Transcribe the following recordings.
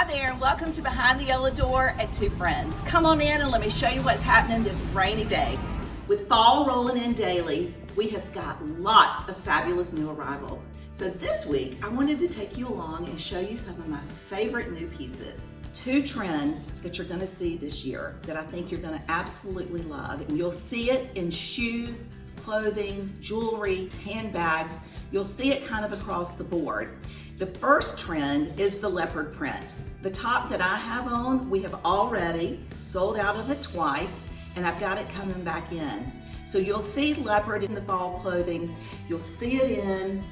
Hi there, and welcome to Behind the Yellow Door at Two Friends. Come on in and let me show you what's happening this rainy day. With fall rolling in daily, we have got lots of fabulous new arrivals. So this week, I wanted to take you along and show you some of my favorite new pieces. Two trends that you're gonna see this year that I think you're gonna absolutely love. And you'll see it in shoes, clothing, jewelry, handbags. You'll see it kind of across the board. The first trend is the leopard print. The top that I have on, we have already sold out of it twice, and I've got it coming back in. So you'll see leopard in the fall clothing. You'll see it in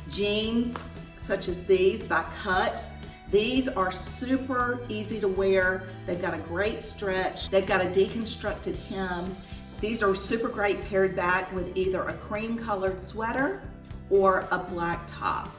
jeans such as these by Cut. These are super easy to wear. They've got a great stretch. They've got a deconstructed hem. These are super great paired back with either a cream colored sweater or a black top.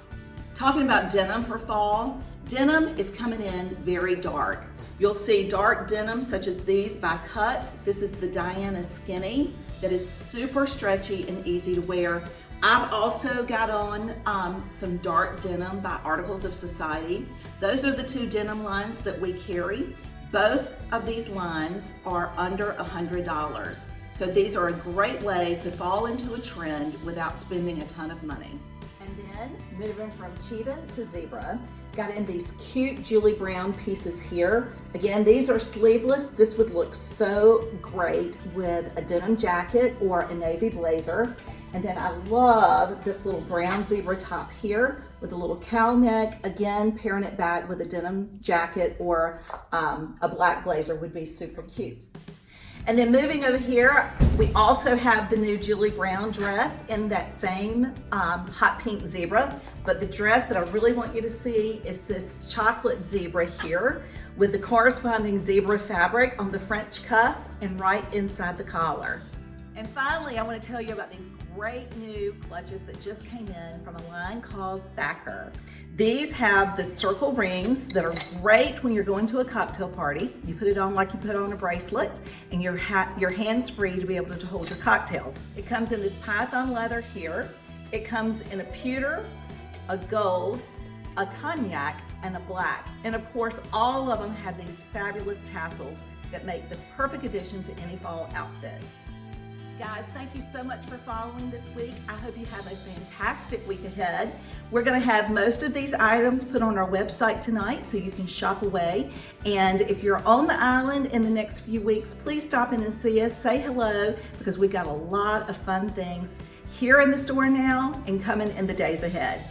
Talking about denim for fall, denim is coming in very dark. You'll see dark denim such as these by Cut. This is the Diana Skinny that is super stretchy and easy to wear. I've also got on some dark denim by Articles of Society. Those are the two denim lines that we carry. Both of these lines are under $100. So these are a great way to fall into a trend without spending a ton of money. And then moving from cheetah to zebra, got in these cute Julie Brown pieces here. Again, these are sleeveless. This would look so great with a denim jacket or a navy blazer. And then I love this little brown zebra top here with a little cowl neck. Again, pairing it back with a denim jacket or a black blazer would be super cute. And then moving over here, we also have the new Julie Brown dress in that same hot pink zebra. But the dress that I really want you to see is this chocolate zebra here with the corresponding zebra fabric on the French cuff and right inside the collar. And finally, I want to tell you about these great new clutches that just came in from a line called Thacker. These have the circle rings that are great when you're going to a cocktail party. You put it on like you put on a bracelet, and your hands free to be able to hold your cocktails. It comes in this python leather here. It comes in a pewter, a gold, a cognac, and a black. And of course, all of them have these fabulous tassels that make the perfect addition to any fall outfit. Guys, thank you so much for following this week. I hope you have a fantastic week ahead. We're gonna have most of these items put on our website tonight so you can shop away. And if you're on the island in the next few weeks, please stop in and see us, say hello, because we've got a lot of fun things here in the store now and coming in the days ahead.